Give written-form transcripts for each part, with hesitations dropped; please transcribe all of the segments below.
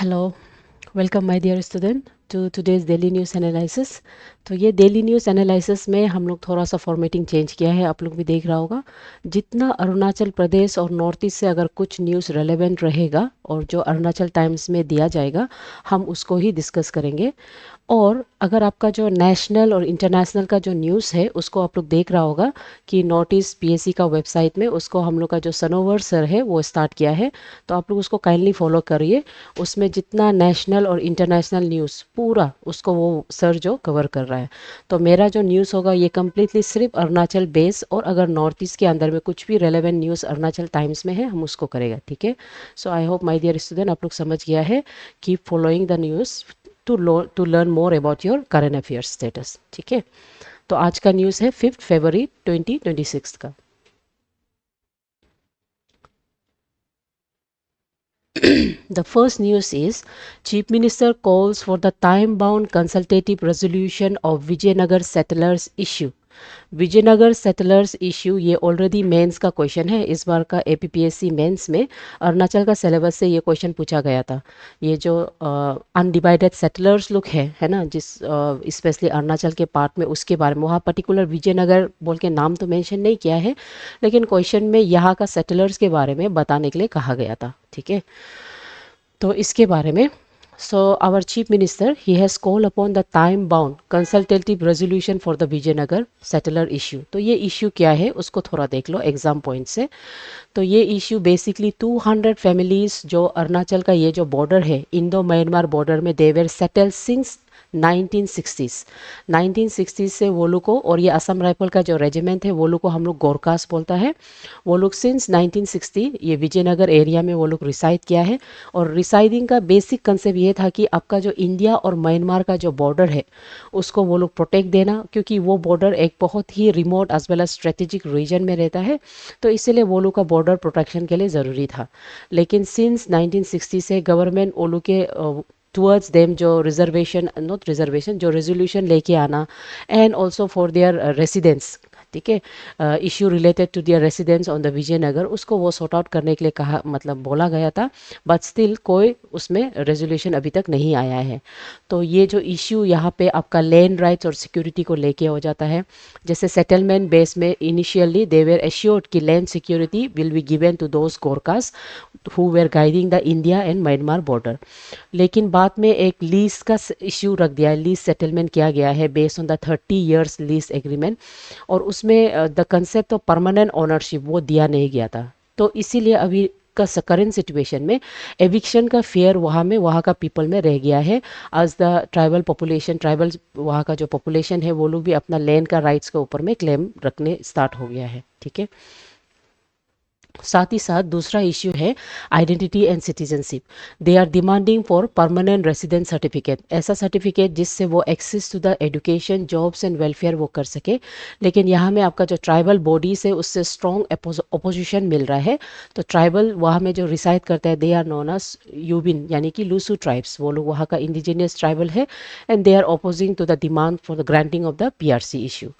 Hello, welcome my dear student to today's daily news analysis. तो ये daily news analysis में हम लोग थोड़ा सा फॉर्मेटिंग चेंज किया है, आप लोग भी देख रहा होगा। जितना अरुणाचल प्रदेश और नॉर्थ ईस्ट से अगर कुछ न्यूज़ रेलेवेंट रहेगा और जो अरुणाचल टाइम्स में दिया जाएगा, हम उसको ही डिस्कस करेंगे। और अगर आपका जो नेशनल और इंटरनेशनल का जो न्यूज़ है उसको आप लोग देख रहा होगा कि नॉर्थ ईस्ट पीएससी का वेबसाइट में उसको हम लोग का जो सनोवर सर है वो स्टार्ट किया है। तो आप लोग उसको काइंडली फॉलो करिए। उसमें जितना नेशनल और इंटरनेशनल न्यूज़ पूरा उसको वो सर जो कवर कर रहा है। तो मेरा जो न्यूज़ होगा ये कम्प्लीटली सिर्फ अरुणाचल बेस, और अगर नॉर्थ ईस्ट के अंदर में कुछ भी रेलेवेंट न्यूज़ अरुणाचल टाइम्स में है हम उसको करेगा, ठीक है। So I hope my dear student आप लोग समझ गया है। Keep following the news to learn more about your current affairs status, ठीक है। तो आज का न्यूज़ है 5 फरवरी 2026 का। The first news is Chief Minister calls for the time-bound consultative resolution of Vijayanagar settlers issue. Vijayanagar settlers issue ये already mains का question है। इस बार का एपीपीएससी मेंस में अरुणाचल का सिलेबस से ये क्वेश्चन पूछा गया था। ये जो अनडिवाइडेड सेटलर्स लोग है ना, जिस स्पेशली अरुणाचल के पार्ट में, उसके बारे में वहाँ पर्टिकुलर विजयनगर बोल के नाम तो मेंशन नहीं किया है, लेकिन क्वेश्चन में यहाँ का सेटलर्स के बारे में बताने के लिए कहा गया था, ठीक है। तो इसके बारे में our chief minister he has called upon the time bound consultative resolution for the Vijayanagar settler issue। तो ये इश्यू क्या है उसको थोड़ा देख लो एग्जाम पॉइंट से। तो ये इश्यू बेसिकली 200 फैमिलीज जो अरुणाचल का ये जो बॉर्डर है, इंडो म्यांमार बॉर्डर में, they were settle since 1960s से वो लोग को, और ये असम राइफल का जो रेजिमेंट है वो लोग को हम लोग गोरकास बोलता है। वो लोग सिंस 1960 ये विजयनगर एरिया में वो लोग रिसाइड किया है। और रिसाइडिंग का बेसिक कंसेप्ट ये था कि आपका जो इंडिया और म्यांमार का जो बॉर्डर है उसको वो लोग प्रोटेक्ट देना, क्योंकि वो बॉर्डर एक बहुत ही remote as well as strategic region में रहता है। तो इसीलिए वो लोग का बॉर्डर प्रोटेक्शन के लिए ज़रूरी था। लेकिन सिंस 1960 से गवर्नमेंट वो लोग के टुवर्ड्स देम जो रिजर्वेशन, नॉट रिजर्वेशन, जो रेजोल्यूशन लेके आना, and also for their residents, ठीक है, issue related to their residence on the Vijayanagar, उसको वो सॉर्ट आउट करने के लिए कहा, मतलब बोला गया था। बट स्टिल कोई उसमें रेजोल्यूशन अभी तक नहीं आया है। तो ये जो इश्यू यहाँ पे आपका लैंड राइट्स और सिक्योरिटी को लेके हो जाता है। जैसे सेटलमेंट बेस में इनिशियली दे वेर एश्योर्ड कि land security will be given to those Gorkhas who were guiding the India and Myanmar border. लेकिन बाद में एक लीज का इश्यू रख दिया है, लीज सेटलमेंट किया गया है based on the 30 years lease agreement, और उसमें the concept of permanent ownership वो दिया नहीं गया था। तो इसीलिए अभी का करेंट सिचुएशन में एविक्शन का फेयर वहाँ का पीपल में रह गया है। आज द ट्राइबल पॉपुलेशन, ट्राइबल वहाँ का जो पॉपुलेशन है वो लोग भी अपना लैंड का राइट्स के ऊपर में क्लेम रखने स्टार्ट हो गया है, ठीक है। साथ ही साथ दूसरा इश्यू है identity and citizenship. They are demanding for permanent resident certificate, ऐसा सर्टिफिकेट जिससे वो access to the education, jobs and welfare वो कर सके। लेकिन यहाँ में आपका जो ट्राइबल बॉडीज है उससे स्ट्रॉन्ग अपोजिशन मिल रहा है। तो ट्राइबल वहाँ में जो रिसाइड करते हैं दे आर नोन एज यूबिन, यानी कि लूसू ट्राइब्स, वो लोग वहाँ का इंडिजिनियस ट्राइबल है, and they are opposing to the demand for the granting of the PRC issue.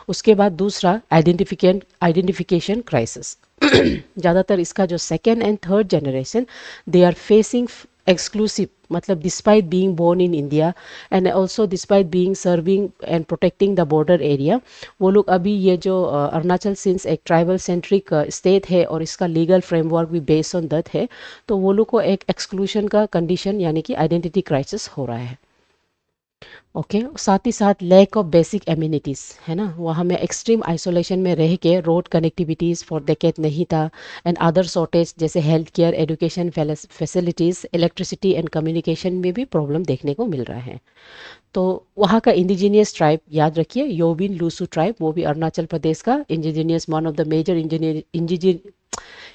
उसके बाद दूसरा आइडेंटिफिकेशन क्राइसिस। ज़्यादातर इसका जो second and third generation they are facing exclusive, मतलब despite being born in India and also despite being serving and protecting the border area, वो लोग अभी ये जो अरुणाचल सिंस एक ट्राइबल सेंट्रिक स्टेट है और इसका लीगल फ्रेमवर्क भी बेस्ड ऑन दैट है, तो वो लोग को एक एक्सक्लूशन का कंडीशन यानी कि आइडेंटिटी क्राइसिस हो रहा है। ओके साथ ही साथ लैक ऑफ बेसिक एम्यूनिटीज़ है ना, वहाँ में एक्सट्रीम आइसोलेशन में रह के रोड कनेक्टिविटीज़ फॉर डेकेड नहीं था, एंड अदर शॉर्टेज जैसे health care, education facilities, electricity and communication में भी प्रॉब्लम देखने को मिल रहा है। तो वहाँ का इंडिजीनियस ट्राइब याद रखिए, योबिन लूसू ट्राइब, वो भी अरुणाचल प्रदेश का indigenous, one of the major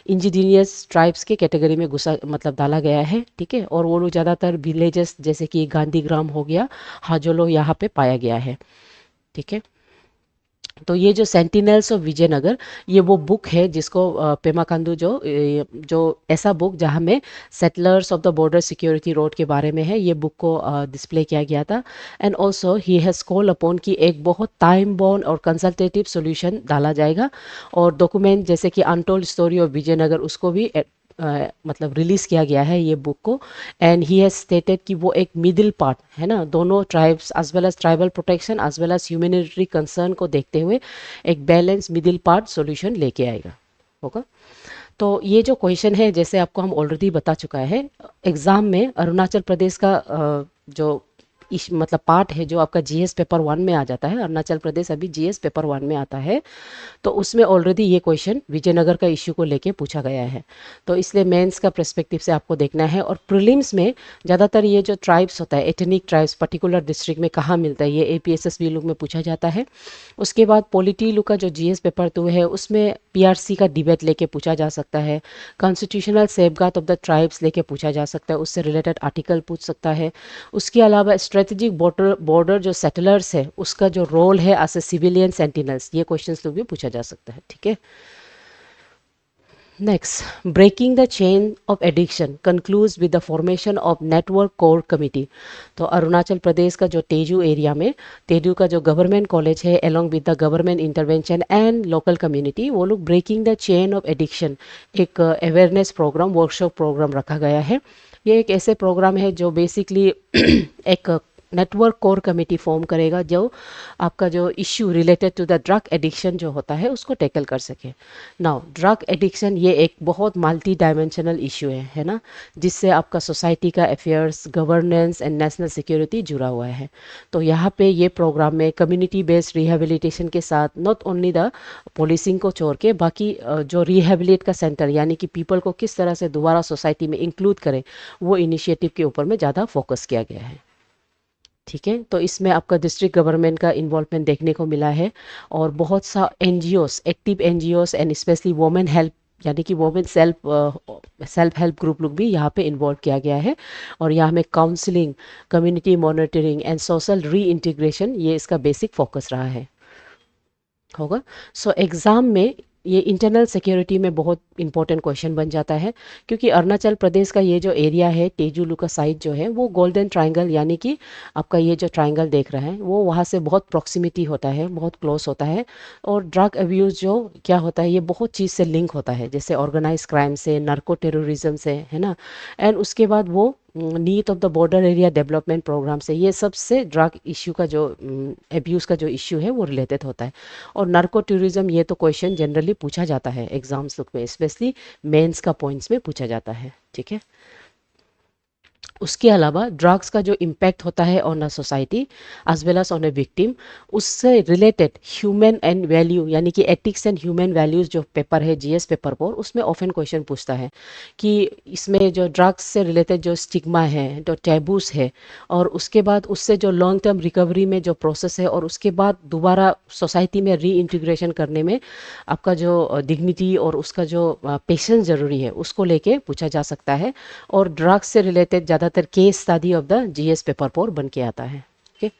indigenous tribes के कैटेगरी में घुसा, मतलब डाला गया है, ठीक है। और वो लोग ज़्यादातर विलेजेस जैसे कि गांधीग्राम हो गया, हाजोलो, यहाँ पे पाया गया है, ठीक है। तो ये जो सेंटिनल्स ऑफ विजयनगर, ये वो बुक है जिसको पेमा खांडू जो ऐसा बुक जहाँ में settlers of the border security road के बारे में है, ये बुक को डिस्प्ले किया गया था। And also he has call upon कि एक बहुत टाइम बॉन्ड और कंसल्टेटिव सोल्यूशन डाला जाएगा, और डॉक्यूमेंट जैसे कि अनटोल्ड स्टोरी ऑफ विजयनगर उसको भी मतलब रिलीज़ किया गया है ये बुक को। एंड ही हैज़ स्टेटेड कि वो एक मिडिल पार्ट है ना, दोनों tribes as well as tribal protection as well as humanitarian concern को देखते हुए एक बैलेंस मिडिल पार्ट सॉल्यूशन लेके आएगा। होगा। तो ये जो क्वेश्चन है जैसे आपको हम ऑलरेडी बता चुका है, एग्ज़ाम में अरुणाचल प्रदेश का जो मतलब पार्ट है जो आपका जीएस पेपर 1 में आ जाता है, अरुणाचल प्रदेश अभी जीएस पेपर 1 में आता है, तो उसमें ऑलरेडी ये क्वेश्चन विजयनगर का इश्यू को लेके पूछा गया है। तो इसलिए मेंस का पर्सपेक्टिव से आपको देखना है। और प्रीलिम्स में ज़्यादातर ये जो ट्राइब्स होता है, एथनिक ट्राइब्स पर्टिकुलर डिस्ट्रिक्ट में कहाँ मिलता है, ये एपीएसएसबी लोग में पूछा जाता है। उसके बाद पॉलिटी लू का जो जीएस पेपर 2 है उसमें पीआरसी का डिबेट लेके पूछा जा सकता है। Constitutional safeguard of the tribes लेके पूछा जा सकता है, उससे रिलेटेड आर्टिकल पूछ सकता है। उसके अलावा स्ट्रेटेजिक बॉर्डर बॉर्डर जो सेटलर्स है उसका जो रोल है एज ए सिविलियन सेंटिनल्स, ये क्वेश्चंस लोग भी पूछा जा सकता है। ठीक है। Next, breaking the chain of addiction concludes with the formation of network core committee. तो अरुणाचल प्रदेश का जो तेजू एरिया में, तेजू का जो गवर्नमेंट कॉलेज है along with the government intervention and local community, वो लोग breaking the chain of addiction एक अवेयरनेस प्रोग्राम, वर्कशॉप प्रोग्राम रखा गया है। ये एक ऐसे प्रोग्राम है जो बेसिकली एक नेटवर्क कोर कमेटी फॉर्म करेगा जो आपका जो issue related to the drug addiction जो होता है उसको टैकल कर सके। नाउ ड्रग एडिक्शन ये एक बहुत मल्टी डायमेंशनल इश्यू है ना, जिससे आपका सोसाइटी का affairs, governance and national security जुड़ा हुआ है। तो यहाँ पे ये प्रोग्राम में कम्युनिटी बेस्ड रिहेबिलिटेशन के साथ नॉट ओनली द पुलिसिंग को छोड़ के बाकी जो रिहेबिलिट का सेंटर यानी कि पीपल को किस तरह से दोबारा सोसाइटी में इंक्लूड करें, वो इनिशिएटिव के ऊपर में ज़्यादा फोकस किया गया है। ठीक है। तो इसमें आपका डिस्ट्रिक्ट गवर्नमेंट का इन्वॉल्वमेंट देखने को मिला है और बहुत सा NGOs, active NGOs and specially women help यानी कि वुमेन सेल्फ हेल्प ग्रुप लोग भी यहाँ पे इन्वॉल्व किया गया है। और यहाँ में counselling, community monitoring and social री इंटीग्रेशन ये इसका बेसिक फोकस रहा है। होगा। सो एग्ज़ाम में ये इंटरनल सिक्योरिटी में बहुत इंपॉर्टेंट क्वेश्चन बन जाता है, क्योंकि अरुणाचल प्रदेश का ये जो एरिया है तेजुलू का साइड जो है वो गोल्डन ट्रायंगल यानी कि आपका ये जो ट्रायंगल देख रहे हैं वो वहाँ से बहुत प्रॉक्सिमिटी होता है, बहुत क्लोज होता है। और ड्रग अब्यूज़ जो क्या होता है ये बहुत चीज़ से लिंक होता है, जैसे ऑर्गेनाइज क्राइम से, नार्को टेररिज्म से, है ना। एंड उसके बाद वो need of the border area development programme से, ये सबसे ड्रग इश्यू का जो एब्यूज़ का जो इश्यू है वो रिलेटेड होता है। और नार्को टूरिज्म ये तो क्वेश्चन जनरली पूछा जाता है एग्जाम्स लुक में, स्पेशली मेंस का पॉइंट्स में पूछा जाता है। ठीक है। उसके अलावा ड्रग्स का जो इम्पैक्ट होता है on a society as well as on a victim, उससे रिलेटेड ह्यूमन एंड वैल्यू यानी कि एथिक्स एंड ह्यूमन वैल्यूज़ जो पेपर है जीएस पेपर पर, उसमें ऑफन क्वेश्चन पूछता है कि इसमें जो ड्रग्स से रिलेटेड जो स्टिग्मा है, जो टैबूस है, और उसके बाद उससे जो लॉन्ग टर्म रिकवरी में जो प्रोसेस है, और उसके बाद दोबारा सोसाइटी में री इंटीग्रेशन करने में आपका जो डिग्निटी और उसका जो पेशेंस ज़रूरी है उसको लेके पूछा जा सकता है। और ड्रग्स से रिलेटेड ज़्यादातर case study of the GS paper पर बन के आता है। ओके।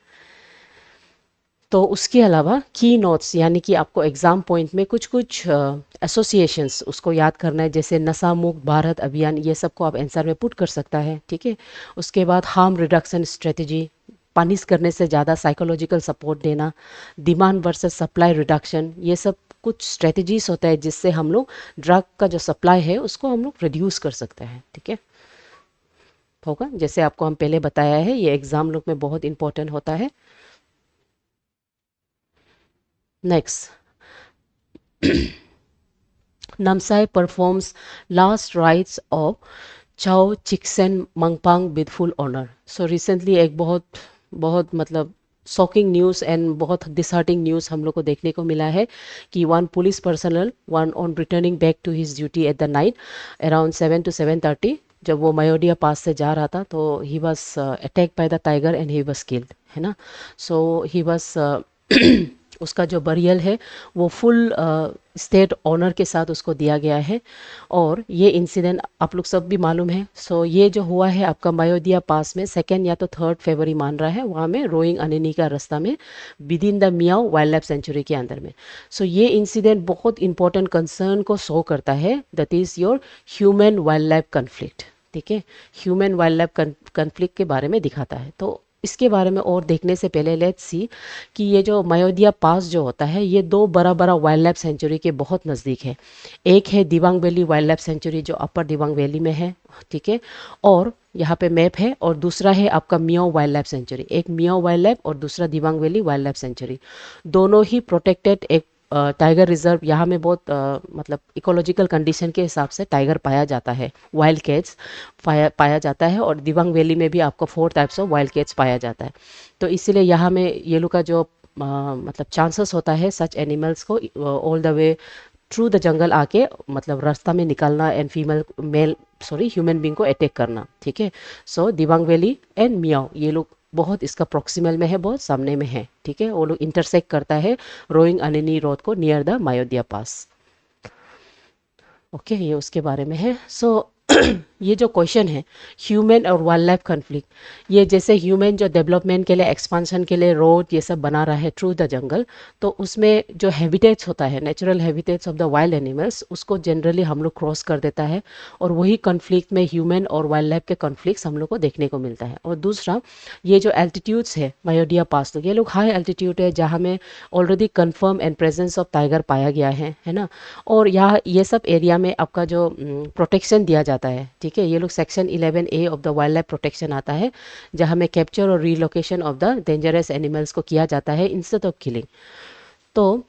तो उसके अलावा की नोट्स यानी कि आपको एग्जाम पॉइंट में कुछ कुछ एसोसिएशंस उसको याद करना है, जैसे नशा मुक्त भारत अभियान, ये सब को आप आंसर में पुट कर सकता है। ठीक है। उसके बाद हार्म रिडक्शन स्ट्रेटजी, पनिश करने से ज़्यादा साइकोलॉजिकल सपोर्ट देना, डिमांड वर्सेस सप्लाई रिडक्शन, ये सब कुछ स्ट्रेटजीज होता है जिससे हम लोग ड्रग का जो सप्लाई है उसको हम लोग रिड्यूस कर सकते हैं। ठीक है। होगा। जैसे आपको हम पहले बताया है ये एग्जाम लोग में बहुत इंपॉर्टेंट होता है। Next, Namsai performs last rites of Chao Chiksen Mangpang with full honor. So recently एक बहुत बहुत मतलब शॉकिंग न्यूज़ एंड बहुत डिसहार्टिंग न्यूज़ हम लोग को देखने को मिला है कि one police personnel one on returning back to his duty at the night around 7 to 7:30, जब वो मयोडिया पास से जा रहा था तो he was attack by the tiger and he was killed, है ना। सो ही वॉज उसका जो बरियल है वो फुल स्टेट ऑनर के साथ उसको दिया गया है। और ये इंसिडेंट आप लोग सब भी मालूम है। सो ये जो हुआ है आपका मयोदिया पास में 2 या तो 3 फरवरी मान रहा है, वहाँ में रोइंग अनिनी का रास्ता में with in the Miao wild life sanctuary के अंदर में। सो ये इंसिडेंट बहुत इंपॉर्टेंट कंसर्न को शो करता है, that is your human wild life conflict. ठीक है। ह्यूमन वाइल्ड लाइफ कन्फ्लिक्ट के बारे में दिखाता है। तो इसके बारे में और देखने से पहले लेट्स सी कि ये जो मयोदिया पास जो होता है ये दो बड़ा बड़ा वाइल्ड लाइफ सेंचुरी के बहुत नज़दीक है। एक है Dibang valley wild life sanctuary जो अपर दिबांग वैली में है, ठीक है, और यहाँ पे मैप है, और दूसरा है आपका मियाओ वाइल्ड लाइफ सेंचुरी। एक मियाओ वाइल्ड लाइफ और दूसरा Dibang valley wild life sanctuary, दोनों ही प्रोटेक्टेड एक टाइगर रिजर्व। यहाँ में बहुत मतलब इकोलॉजिकल कंडीशन के हिसाब से टाइगर पाया जाता है, वाइल्ड कैट्स पाया जाता है, और दिबांग वैली में भी आपको 4 टाइप्स ऑफ वाइल्ड कैट्स पाया जाता है। तो इसीलिए यहाँ में ये लोग का जो मतलब चांसेस होता है सच एनिमल्स को all the way through the jungle आके मतलब रास्ता में निकालना and female male sorry human being को अटैक करना, ठीक है। सो दिबांग वैली एंड मियाओ ये लोग बहुत इसका प्रोक्सिमल में है, बहुत सामने में है, ठीक है। वो लोग इंटरसेक्ट करता है रोइंग अनिनी रोड को नियर द मायोदिया पास। ओके, ये उसके बारे में है। सो ये जो क्वेश्चन है ह्यूमन और वाइल्ड लाइफ कन्फ्लिक्ट, ये जैसे ह्यूमन जो डेवलपमेंट के लिए एक्सपांशन के लिए रोड ये सब बना रहा है थ्रू द जंगल, तो उसमें जो हैबिटेट्स होता है natural habitats of the wild animals उसको जनरली हम लोग क्रॉस कर देता है, और वही कन्फ्लिक्ट में ह्यूमन और वाइल्ड लाइफ के कन्फ्लिक्ट्स हम लोग को देखने को मिलता है। और दूसरा ये जो एल्टीट्यूड्स है मायोडिया पास, तो ये लोग हाई एल्टीट्यूड है जहाँ में already confirm and presence of tiger पाया गया है ना। और यहाँ ये सब एरिया में आपका जो प्रोटेक्शन दिया जाता है, ठीक है, ये लोग section 11A of the wild life protection आता है जहाँ में कैप्चर और relocation of the dangerous animals को किया जाता है इंस्टेड ऑफ किलिंग। तो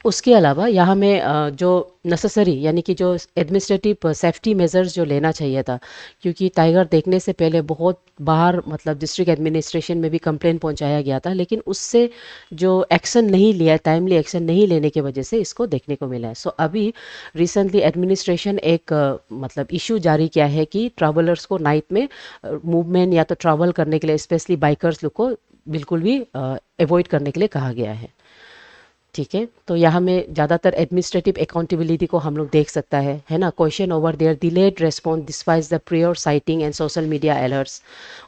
उसके अलावा यहाँ में जो नेसेसरी यानी कि जो एडमिनिस्ट्रेटिव सेफ्टी मेजर्स जो लेना चाहिए था, क्योंकि टाइगर देखने से पहले बहुत बाहर मतलब डिस्ट्रिक्ट एडमिनिस्ट्रेशन में भी कंप्लेन पहुंचाया गया था, लेकिन उससे जो एक्शन नहीं लिया, टाइमली एक्शन नहीं लेने की वजह से इसको देखने को मिला है। सो अभी रिसेंटली एडमिनिस्ट्रेशन एक मतलब इशू जारी किया है कि ट्रैवलर्स को नाइट में मूवमेंट या तो ट्रैवल करने के लिए स्पेशली बाइकर्स लोग को बिल्कुल भी अवॉइड करने के लिए कहा गया है, ठीक है। तो यहाँ में ज़्यादातर एडमिनिस्ट्रेटिव अकाउंटेबिलिटी को हम लोग देख सकता है ना। Question over there delayed response despise the prior sighting and social media alerts.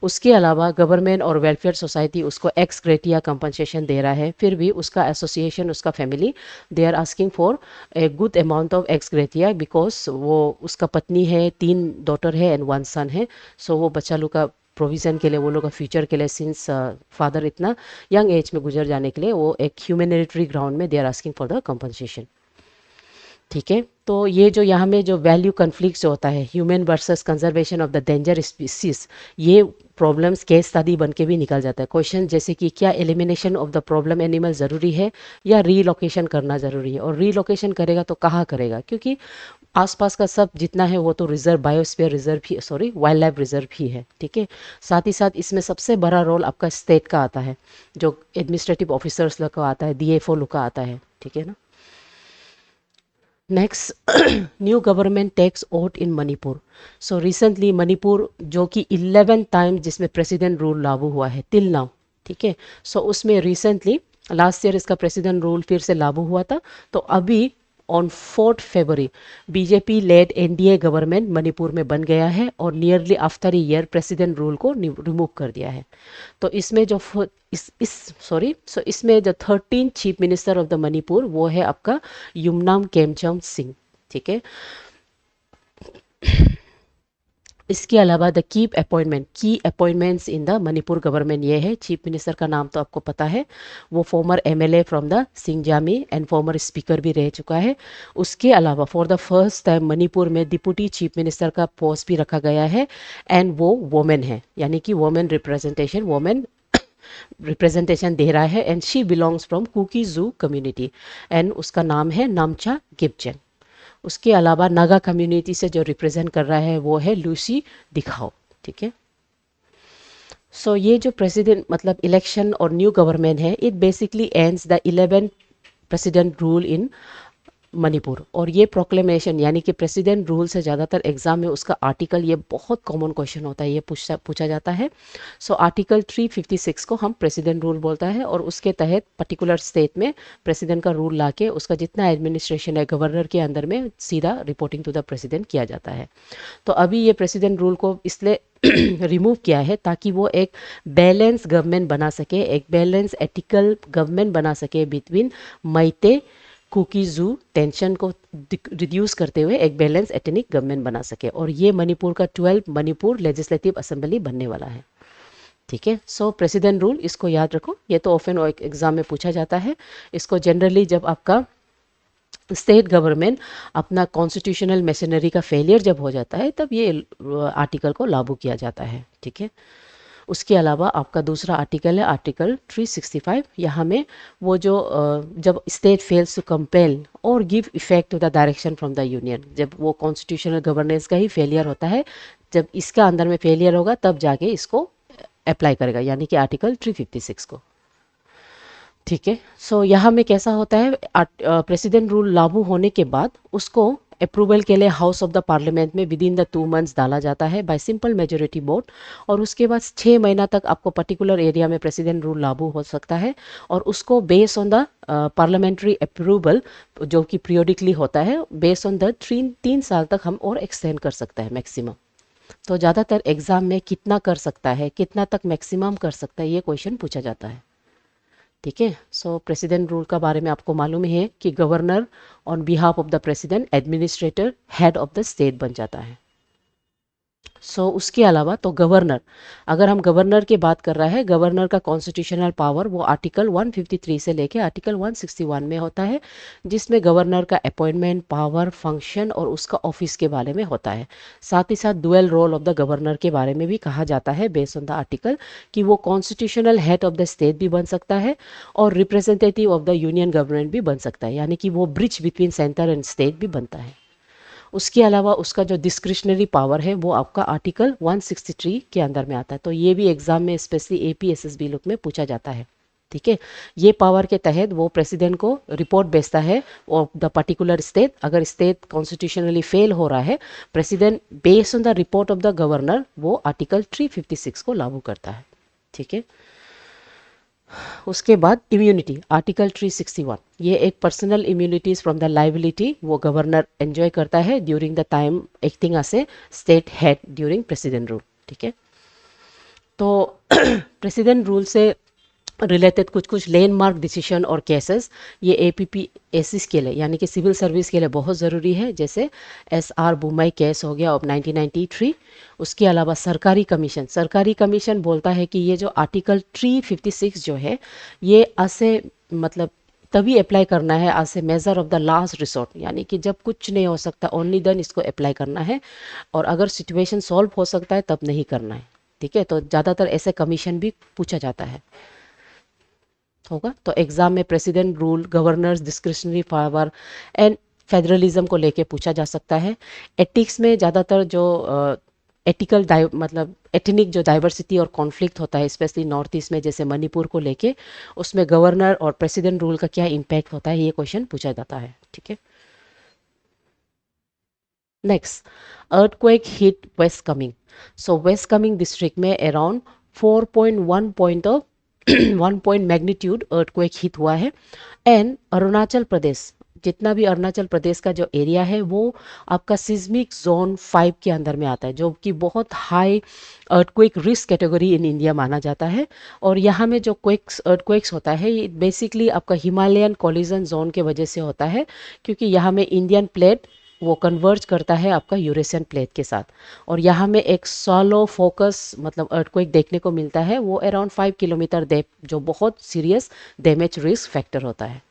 उसके अलावा गवर्नमेंट और वेलफेयर सोसाइटी उसको एक्स ग्रेटिया कंपनसेशन दे रहा है, फिर भी उसका एसोसिएशन उसका family they are asking for a good amount of ex gratia, because वो उसका पत्नी है, 3 डॉटर है एंड 1 सन है। सो वो बच्चा लोग का प्रोविज़न के लिए, वो लोग का फ्यूचर के लिए, सिंस फादर इतना यंग एज में गुजर जाने के लिए वो एक ह्यूमैनिटेरियन ग्राउंड में they are asking for the compensation, ठीक है। तो ये जो यहाँ में जो वैल्यू कन्फ्लिक्ट जो होता है human versus conservation of the danger species, ये प्रॉब्लम्स केस स्टडी बन के भी निकल जाता है। क्वेश्चन जैसे कि क्या elimination of the problem animal ज़रूरी है या रीलोकेशन करना ज़रूरी है, और रीलोकेशन करेगा तो कहाँ करेगा, क्योंकि आसपास का सब जितना है वो तो रिजर्व बायोस्फीयर रिजर्व ही सॉरी वाइल्ड लाइफ रिजर्व ही है, ठीक है। साथ ही साथ इसमें सबसे बड़ा रोल आपका स्टेट का आता है, जो एडमिनिस्ट्रेटिव ऑफिसर्स लोग का आता है, DFO लोग का आता है, ठीक है ना। Next, new government takes oath in Manipur. So recently Manipur जो कि 11 टाइम जिसमें प्रेसिडेंट रूल लागू हुआ है टिल नाउ, ठीक है। सो उसमें रिसेंटली लास्ट ईयर इसका प्रेसिडेंट रूल फिर से लागू हुआ था। तो अभी on 4 February BJP lead NDA government Manipur में बन गया है, और nearly after year president rule को रिमूव कर दिया है। तो इसमें जो इसमें जो 13 chief minister of the Manipur वो है आपका युमनाम खेमचंद सिंह, ठीक है। इसके अलावा the key appointments in the Manipur government ये है। चीफ मिनिस्टर का नाम तो आपको पता है, वो former MLA from the Singjamei and former speaker भी रह चुका है। उसके अलावा for the first time Manipur में डिप्टी चीफ मिनिस्टर का पोस्ट भी रखा गया है, एंड वो वोमेन है, यानी कि वोमेन रिप्रेजेंटेशन दे रहा है, and she belongs from Kuki Zo community, and उसका नाम है नामचा गिब्जन। उसके अलावा नागा कम्युनिटी से जो रिप्रेजेंट कर रहा है वो है लूसी दिखाओ, ठीक है। सो ये जो प्रेसिडेंट मतलब इलेक्शन और न्यू गवर्नमेंट है, it basically ends the 11 president rule in Manipur. और ये प्रोक्लेमेशन यानी कि प्रेसिडेंट रूल से ज़्यादातर एग्जाम में उसका आर्टिकल, ये बहुत कॉमन क्वेश्चन होता है, ये पूछा जाता है। सो आर्टिकल 356 को हम प्रेसिडेंट रूल बोलता है, और उसके तहत पर्टिकुलर स्टेट में प्रेसिडेंट का रूल लाके उसका जितना एडमिनिस्ट्रेशन है गवर्नर के अंदर में सीधा रिपोर्टिंग टू द प्रेसिडेंट किया जाता है। तो अभी ये प्रेसिडेंट रूल को इसलिए रिमूव किया है ताकि वो एक बैलेंस गवर्नमेंट बना सके, एक बैलेंस एथिकल गवर्नमेंट बना सके बिटवीन मैते कुकी जू टेंशन को रिड्यूस करते हुए एक बैलेंस एथनिक गवर्नमेंट बना सके। और ये मणिपुर का 12 मणिपुर लेजिस्लेटिव असेंबली बनने वाला है, ठीक है। सो प्रेसिडेंट रूल इसको याद रखो, ये तो ऑफन एग्जाम में पूछा जाता है। इसको जनरली जब आपका स्टेट गवर्नमेंट अपना कॉन्स्टिट्यूशनल मशीनरी का फेलियर जब हो जाता है तब ये आर्टिकल को लागू किया जाता है। ठीक है। उसके अलावा आपका दूसरा आर्टिकल है आर्टिकल 365। यहाँ में वो जो जब स्टेट फेल्स टू कंपेल और give effect to the direction from the union, जब वो कॉन्स्टिट्यूशनल गवर्नेंस का ही फेलियर होता है, जब इसका अंदर में फेलियर होगा तब जाके इसको अप्लाई करेगा, यानी कि आर्टिकल 356 को। ठीक है। सो यहाँ में कैसा होता है, प्रेसिडेंट रूल लागू होने के बाद उसको अप्रूवल के लिए हाउस ऑफ द पार्लियामेंट में विद इन द 2 मंथ्स डाला जाता है बाय सिंपल मेजोरिटी वोट। और उसके बाद 6 महीना तक आपको पर्टिकुलर एरिया में प्रेसिडेंट रूल लागू हो सकता है, और उसको based on the parliamentary approval जो कि पीरियोडिकली होता है, बेस्ड ऑन द 3 साल तक हम और एक्सटेंड कर सकता है मैक्सिमम। तो ज़्यादातर एग्जाम में कितना कर सकता है, कितना तक मैक्सिमम कर सकता है, ये क्वेश्चन पूछा जाता है। ठीक है। सो प्रेसिडेंट रूल का बारे में आपको मालूम है कि governor on behalf of the president administrator head of the state बन जाता है। उसके अलावा तो गवर्नर, अगर हम गवर्नर की बात कर रहा है, गवर्नर का कॉन्स्टिट्यूशनल पावर वो आर्टिकल 153 से लेके आर्टिकल 161 में होता है, जिसमें गवर्नर का अपॉइंटमेंट, पावर, फंक्शन और उसका ऑफिस के बारे में होता है। साथ ही साथ dual role of the governor के बारे में भी कहा जाता है बेस्ड ऑन द आर्टिकल, कि वो constitutional head of the state भी बन सकता है और representative of the union government भी बन सकता है, यानी कि वो bridge between centre and state भी बनता है। उसके अलावा उसका जो डिस्क्रिशनरी पावर है वो आपका आर्टिकल 163 के अंदर में आता है। तो ये भी एग्जाम में स्पेशली एपी एसएसबी लुक में पूछा जाता है। ठीक है। ये पावर के तहत वो प्रेसिडेंट को रिपोर्ट भेजता है ऑफ द पर्टिकुलर स्टेट। अगर स्टेट कॉन्स्टिट्यूशनली फेल हो रहा है, president based on the report of the governor वो आर्टिकल 356 को लागू करता है। ठीक है। उसके बाद इम्यूनिटी आर्टिकल 361, ये एक personal immunities from the liability वो गवर्नर एंजॉय करता है during the time acting as a state head during president rule. ठीक है। तो प्रेसिडेंट रूल से रिलेटेड कुछ कुछ लैंडमार्क डिसीजन और केसेस ये एपीपी एसिस के लिए, यानी कि सिविल सर्विस के लिए बहुत ज़रूरी है, जैसे एसआर बुमई केस हो गया ऑफ 1993। उसके अलावा सरकारी कमीशन बोलता है कि ये जो आर्टिकल 356 जो है ये ऐसे मतलब तभी अप्लाई करना है as a measure of the last resort, यानी कि जब कुछ नहीं हो सकता ओनली देन इसको अप्लाई करना है, और अगर सिचुएशन सॉल्व हो सकता है तब नहीं करना है। ठीक है। तो ज़्यादातर ऐसे कमीशन भी पूछा जाता है होगा। तो एग्जाम में president rule, governors discretionary power and federalism को लेके पूछा जा सकता है। एथिक्स में ज़्यादातर जो एथिकल मतलब एथनिक जो डाइवर्सिटी और कॉन्फ्लिक्ट होता है स्पेशली नॉर्थ ईस्ट में, जैसे मणिपुर को लेके, उसमें गवर्नर और प्रेसिडेंट रूल का क्या इम्पैक्ट होता है, ये क्वेश्चन पूछा जाता है। ठीक है। Next, earthquake hit West Caming. So West Caming district में around 4.1 point of 1 point magnitude earthquake hit हुआ है। एंड अरुणाचल प्रदेश, जितना भी अरुणाचल प्रदेश का जो एरिया है वो आपका सिस्मिक जोन 5 के अंदर में आता है, जो कि बहुत high earthquake risk category in India माना जाता है। और यहाँ में जो earthquakes होता है ये बेसिकली आपका हिमालयन कोलिजन जोन के वजह से होता है, क्योंकि यहाँ में इंडियन प्लेट वो कन्वर्ज करता है आपका यूरेशियन प्लेट के साथ, और यहाँ में एक सॉलो फोकस मतलब अर्थक्वेक देखने को मिलता है, वो अराउंड 5 किलोमीटर डेप्थ, जो बहुत सीरियस डैमेज रिस्क फैक्टर होता है।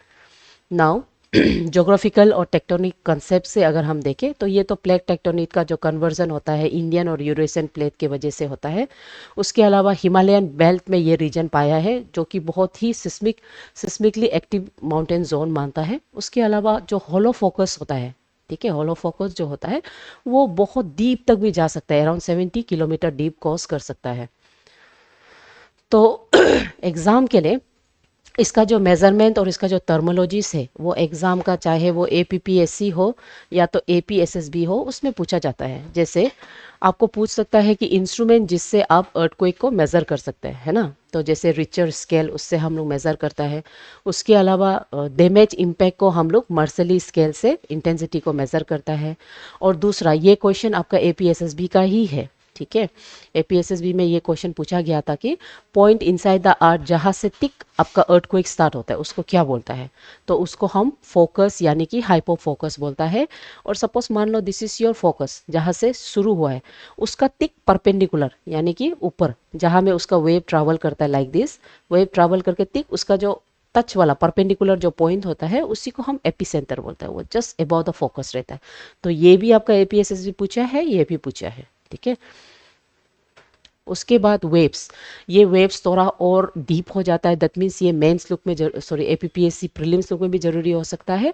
नाउ जोग्राफिकल और टेक्टोनिक कंसेप्ट से अगर हम देखें तो ये तो प्लेट टेक्टोनिक का जो कन्वर्जन होता है इंडियन और यूरेशियन प्लेट के वजह से होता है। उसके अलावा हिमालयन बेल्ट में ये रीजन पाया है जो कि बहुत ही सिस्मिकली एक्टिव माउंटेन जोन मानता है। उसके अलावा जो होलो फोकस होता है, ठीक है, होलो फोकस जो होता है वो बहुत डीप तक भी जा सकता है, अराउंड 70 किलोमीटर डीप क्रॉस कर सकता है। तो एग्ज़ाम के लिए इसका जो मेज़रमेंट और इसका जो टर्मोलॉजीज है वो एग्ज़ाम का, चाहे वो एपीपीएससी हो या तो एपीएसएसबी हो, उसमें पूछा जाता है। जैसे आपको पूछ सकता है कि इंस्ट्रूमेंट जिससे आप अर्थक्वेक को मेज़र कर सकते हैं, है ना, तो जैसे रिचर स्केल, उससे हम लोग मेज़र करता है। उसके अलावा डैमेज इम्पैक्ट को हम लोग मर्सली स्केल से इंटेंसिटी को मेज़र करता है। और दूसरा ये क्वेश्चन आपका एपीएसएसबी का ही है, ठीक है, एपीएसएसबी में ये क्वेश्चन पूछा गया था कि पॉइंट इनसाइड द आर्ट जहाँ से टिक आपका अर्थक्वेक स्टार्ट होता है उसको क्या बोलता है, तो उसको हम फोकस यानी कि हाइपो फोकस बोलता है। और सपोज मान लो दिस इज योर फोकस, जहाँ से शुरू हुआ है उसका टिक परपेंडिकुलर यानी कि ऊपर जहाँ में उसका वेव ट्रैवल करता है लाइक दिस, वेव ट्रैवल करके टिक उसका जो टच वाला परपेंडिकुलर जो पॉइंट होता है उसी को हम एपीसेंटर बोलते हैं, वो जस्ट अबाउट द फोकस रहता है। तो ये भी आपका एपीएसएसबी पूछा है, ये भी पूछा है, ठीक है। उसके बाद वेव्स, ये वेव्स थोड़ा और डीप हो जाता है, दैट मीन्स ये मेंस लुक में सॉरी एपीपीएससी प्रीलिम्स लुक में भी जरूरी हो सकता है।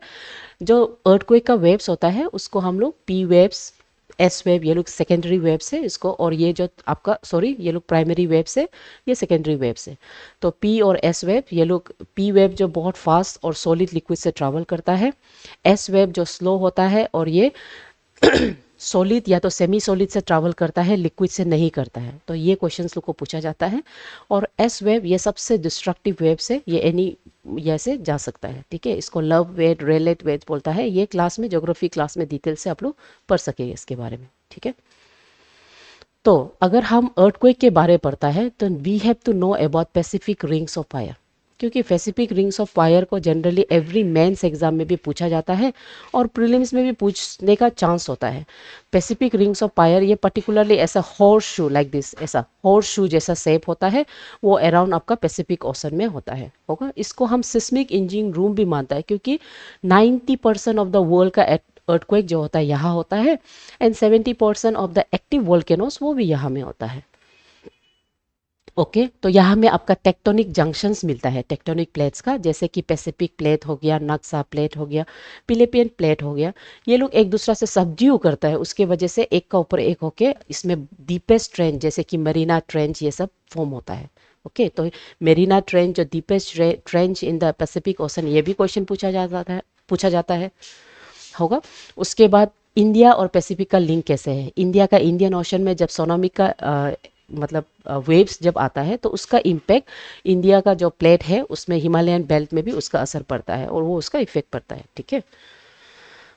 जो अर्थक्वेक का वेव्स होता है उसको हम लोग पी वेव्स, एस वेव, ये लोग सेकेंडरी वेव्स है इसको, और ये जो आपका सॉरी ये लोग प्राइमरी वेव्स है, ये सेकेंडरी वेव्स है। तो पी और एस वेव, ये लोग पी वेव जो बहुत फास्ट और सॉलिड लिक्विड से ट्रैवल करता है, एस वेव जो स्लो होता है और ये सॉलिड या तो सेमी सॉलिड से ट्रैवल करता है, लिक्विड से नहीं करता है। तो ये क्वेश्चंस लोग को पूछा जाता है। और एस वेव ये सबसे डिस्ट्रक्टिव वेव से ये एनी ऐसे जा सकता है, ठीक है। इसको लव वेव, रेलेट वेव बोलता है। ये क्लास में, ज्योग्राफी क्लास में डिटेल से आप लोग पढ़ सकेंगे इसके बारे में, ठीक है। तो अगर हम अर्थक्वेक के बारे में पढ़ता है तो we have to know about Pacific rings of fire, क्योंकि पैसिफिक रिंग्स ऑफ फायर को जनरली एवरी मेंस एग्जाम में भी पूछा जाता है और प्रीलिम्स में भी पूछने का चांस होता है। पैसिफिक रिंग्स ऑफ फायर ये पर्टिकुलरली ऐसा हॉर्स शू लाइक दिस, ऐसा हॉर्स शू जैसा शेप होता है, वो अराउंड आपका पैसिफिक ओशन में होता है, होगा। इसको हम सिस्मिक इंजिन रूम भी मानता है, क्योंकि 90% ऑफ द वर्ल्ड का अर्थक्वेक जो होता है यहाँ होता है, and 70% of the active volcanoes वो भी यहाँ में होता है। ओके तो यहाँ में आपका टेक्टोनिक जंक्शंस मिलता है, टेक्टोनिक प्लेट्स का, जैसे कि पैसिफिक प्लेट हो गया, नक्सा प्लेट हो गया, पिलिपियन प्लेट हो गया। ये लोग एक दूसरा से सब्ड्यू करता है, उसके वजह से एक का ऊपर एक होके इसमें डीपेस्ट ट्रेंच जैसे कि मरीना ट्रेंच ये सब फॉर्म होता है। ओके तो मेरीना ट्रेंच जो deepest trench in the Pacific ocean, ये भी क्वेश्चन पूछा जाता है, होगा। उसके बाद इंडिया और पैसिफिक का लिंक कैसे है, इंडिया का इंडियन ओशन में जब सोनामी का मतलब वेव्स जब आता है तो उसका इम्पैक्ट इंडिया का जो प्लेट है उसमें हिमालयन बेल्ट में भी उसका असर पड़ता है और वो उसका इफेक्ट पड़ता है, ठीक है।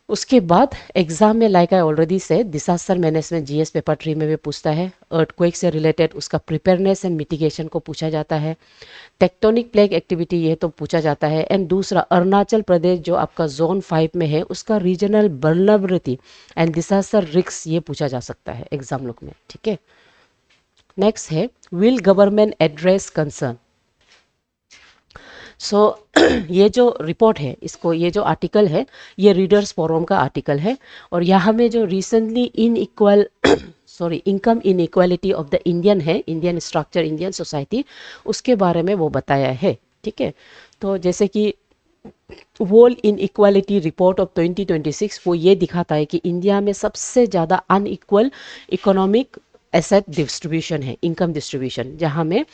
उसके बाद एग्जाम में लाइक आई ऑलरेडी से डिसास्टर मैनेजमेंट जीएस पेपर 3 में भी पूछता है, अर्थक्वेक से रिलेटेड उसका प्रिपेयरनेस एंड मिटिगेशन को पूछा जाता है, टेक्टोनिक प्लेट एक्टिविटी ये तो पूछा जाता है, एंड दूसरा अरुणाचल प्रदेश जो आपका जोन 5 में है उसका regional vulnerability and disaster risk ये पूछा जा सकता है एग्जाम लोग में, ठीक है। नेक्स्ट है विल गवर्नमेंट एड्रेस कंसर्न। सो ये जो रिपोर्ट है, इसको ये जो आर्टिकल है ये रीडर्स फोरम का आर्टिकल है, और यहाँ में जो recently inequal sorry income inequality of the Indian है, इंडियन स्ट्रक्चर, इंडियन सोसाइटी, उसके बारे में वो बताया है, ठीक है। तो जैसे कि वर्ल्ड इनइक्वालिटी रिपोर्ट ऑफ 2026 वो ये दिखाता है कि इंडिया में सबसे ज़्यादा अनइक्वल इकोनॉमिक एसेट डिस्ट्रीब्यूशन है, इनकम डिस्ट्रीब्यूशन, जहाँ में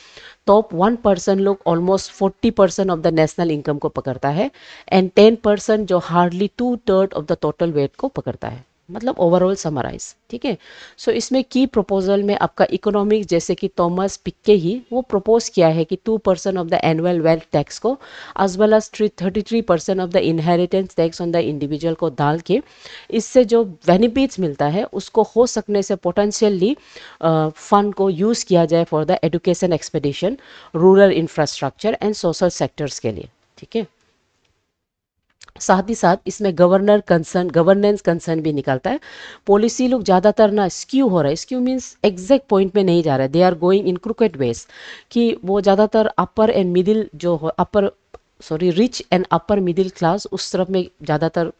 टॉप 1% लोग almost 40% of the national income को पकड़ता है, एंड 10% जो hardly 2/3 of the total weight को पकड़ता है, मतलब ओवरऑल समराइज, ठीक है। सो इसमें की प्रपोजल में आपका इकोनॉमिक्स जैसे कि थॉमस पिक्के ही वो प्रपोज किया है कि 2% of the annual wealth tax को as well as 33% of the inheritance tax on the individual को डाल के इससे जो बेनिफिट्स मिलता है उसको हो सकने से पोटेंशियली फंड को यूज़ किया जाए for the education expedition, rural infrastructure and social sectors के लिए, ठीक है। साथ ही साथ इसमें गवर्नेंस कंसर्न भी निकलता है। पॉलिसी लोग ज़्यादातर ना स्क्यू हो रहा है, स्क्यू मीन्स एग्जैक्ट पॉइंट में नहीं जा रहा है, they are going in cricket ways, कि वो ज़्यादातर अपर एंड मिडिल जो upper sorry rich and upper middle class उस तरफ में ज़्यादातर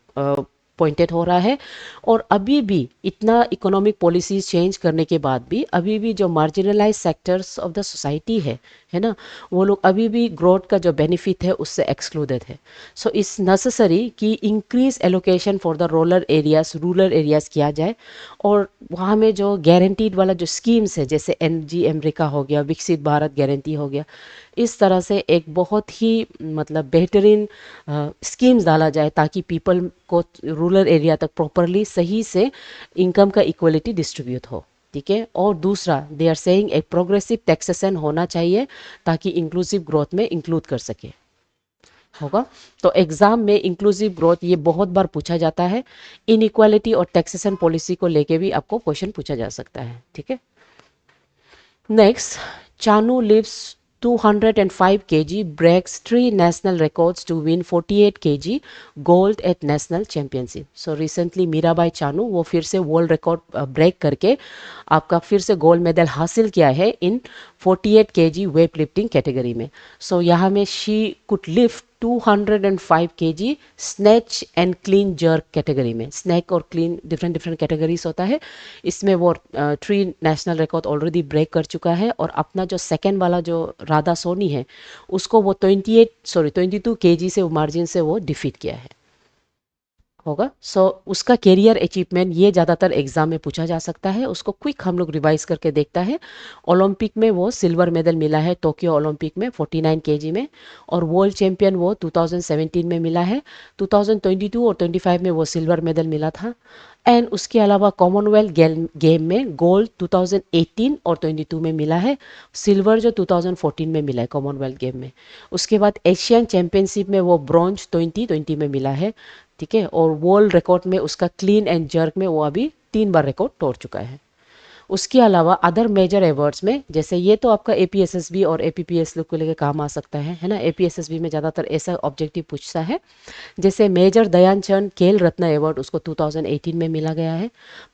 पॉइंटेड हो रहा है। और अभी भी इतना इकोनॉमिक पॉलिसीज चेंज करने के बाद भी अभी भी जो marginalise sectors of the society है ना, वो लोग अभी भी ग्रोथ का जो बेनिफिट है उससे एक्सक्लूडेड है। सो इट्स नेसेसरी कि increase allocation for the rural areas किया जाए, और वहाँ में जो गारंटीड वाला जो स्कीम्स है जैसे एनजी अमेरिका हो गया, विकसित भारत गारंटी हो गया, इस तरह से एक बहुत ही मतलब बेहतरीन स्कीम्स डाला जाए ताकि पीपल को रूरल एरिया तक प्रॉपरली सही से इनकम का इक्वलिटी डिस्ट्रीब्यूट हो, ठीक है। और दूसरा दे आर सेइंग एक प्रोग्रेसिव टैक्सेशन होना चाहिए ताकि इंक्लूसिव ग्रोथ में इंक्लूड कर सके, होगा। तो एग्जाम में इंक्लूसिव ग्रोथ ये बहुत बार पूछा जाता है, इनइक्वालिटी और टैक्सेशन पॉलिसी को लेके भी आपको क्वेश्चन पूछा जा सकता है, ठीक है। Next, Chanu lifts 205 kg, breaks 3 national records to win 48 kg gold at national championship. So recently Mirabai Chanu वो फिर से वर्ल्ड रिकॉर्ड ब्रेक करके आपका फिर से गोल्ड मेडल हासिल किया है इन 48 kg वेट लिफ्टिंग कैटेगरी में. सो यहाँ में she could lift 205 kg snatch and clean jerk category में. स्नैक और क्लीन डिफरेंट डिफरेंट कैटेगरीज होता है. इसमें वो 3 नेशनल रिकॉर्ड ऑलरेडी ब्रेक कर चुका है और अपना जो सेकंड वाला जो राधा सोनी है उसको वो 22 kg से मार्जिन से वो डिफीट किया है होगा. सो उसका कैरियर अचीवमेंट ये ज़्यादातर एग्जाम में पूछा जा सकता है. उसको क्विक हम लोग रिवाइज करके देखता है. ओलंपिक में वो सिल्वर मेडल मिला है टोक्यो ओलंपिक में 49 kg में, और वर्ल्ड चैंपियन वो 2017 में मिला है. 2022 और 25 में वो सिल्वर मेडल मिला था. एंड उसके अलावा कॉमनवेल्थ गेम में गोल्ड 2018 और 22 में मिला है. सिल्वर जो 2014 में मिला है कॉमनवेल्थ गेम में. उसके बाद एशियन चैंपियनशिप में वो ब्रॉन्ज 2020 में मिला है. ठीक है. और वर्ल्ड रिकॉर्ड में उसका क्लीन एंड जर्क में वो अभी 3 बार रिकॉर्ड तोड़ चुका है. उसके अलावा अदर मेजर अवार्ड्स में जैसे ये तो आपका एपीएसएसबी और एपीपीएस लोग को लेकर काम आ सकता है ना. एपीएसएसबी में ज़्यादातर ऐसा ऑब्जेक्टिव पूछता है. जैसे मेजर दयानचंद खेल रत्न अवार्ड उसको 2018 में मिला गया है.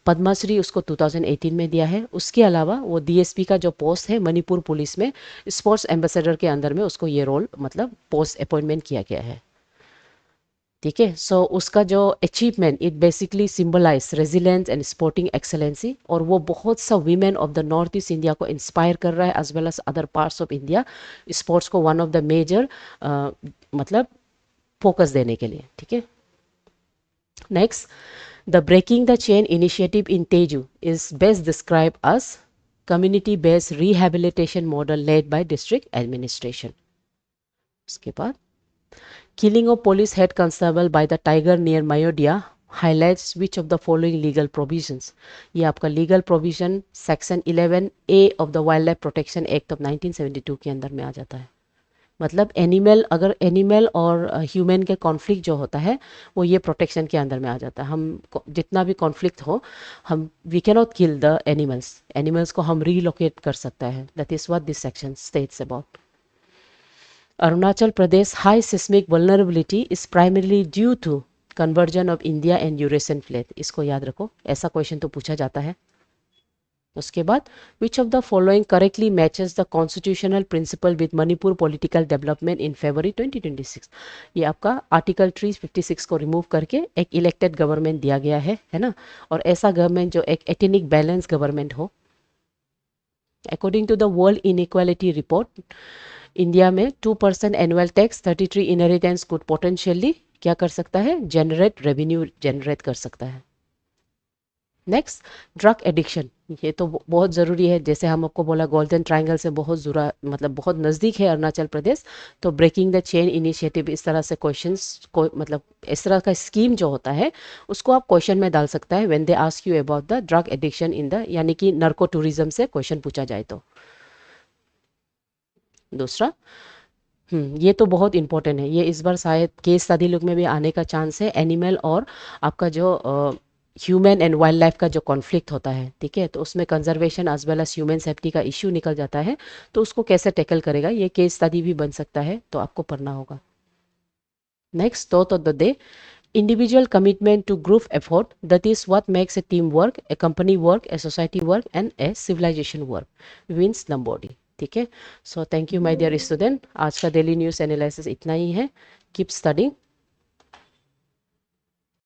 पद्मश्री उसको 2018 में दिया है. उसके अलावा वो डीएसपी का जो पोस्ट है मणिपुर पुलिस में स्पोर्ट्स एम्बेसडर के अंदर में उसको ये रोल मतलब पोस्ट अपॉइंटमेंट किया गया है. ठीक है. सो उसका जो achievement it basically symbolise resilience and sporting excellency, और वो बहुत सा women of the North East India को इंस्पायर कर रहा है as well as other parts of India sports को वन ऑफ द मेजर मतलब फोकस देने के लिए. ठीक है. Next, the breaking the chain initiative in Tezu is best describe as community based rehabilitation model led by district administration. उसके बाद killing of police head constable by the tiger near Mayodhya highlights which of the following legal provisions. ये आपका legal provision section 11A of the wild life protection act of 1972 के अंदर में आ जाता है. मतलब एनिमल अगर एनिमल और ह्यूमन के कॉन्फ्लिक्ट जो होता है वो ये प्रोटेक्शन के अंदर में आ जाता है. हम जितना भी कॉन्फ्लिक्ट हो हम we can not kill the animals को हम रीलोकेट कर सकता है. That is what this section states about. Arunachal Pradesh high seismic vulnerability is primarily due to conversion of India and Eurasian plate. इसको याद रखो, ऐसा क्वेश्चन तो पूछा जाता है. उसके बाद which of the following correctly matches the constitutional principle with Manipur political development in February 2026. ये आपका आर्टिकल 356 को रिमूव करके एक इलेक्टेड गवर्नमेंट दिया गया है ना. और ऐसा गवर्नमेंट जो एक एथनिक बैलेंस गवर्नमेंट हो. According to the World Inequality Report India में 2% annual tax 33 inheritance could potentially क्या कर सकता है जनरेट रेवेन्यू जनरेट कर सकता है. Next, drug addiction. ये तो बहुत ज़रूरी है. जैसे हम आपको बोला गोल्डन ट्रायंगल से बहुत जुड़ा मतलब बहुत नज़दीक है अरुणाचल प्रदेश. तो ब्रेकिंग द चेन इनिशिएटिव इस तरह से क्वेश्चंस को मतलब इस तरह का स्कीम जो होता है उसको आप क्वेश्चन में डाल सकता है when they ask you about the drug addiction in the यानी कि नर्को टूरिज्म से क्वेश्चन पूछा जाए तो. दूसरा ये तो बहुत इंपॉर्टेंट है. ये इस बार शायद केस स्टडी लुक में भी आने का चांस है. एनिमल और आपका जो ह्यूमन एंड वाइल्ड लाइफ का जो कॉन्फ्लिक्ट होता है. ठीक है. तो उसमें conservation as well as human safety का इश्यू निकल जाता है. तो उसको कैसे टैकल करेगा ये केस स्टडी भी बन सकता है. तो आपको पढ़ना होगा. Next, thought of the day. Individual commitment to group effort, that is what makes a team work, a company work, a society work and a civilization work, wins Nambodi. ठीक है. So thank you my dear student. आज का daily news analysis इतना ही है. Keep studying.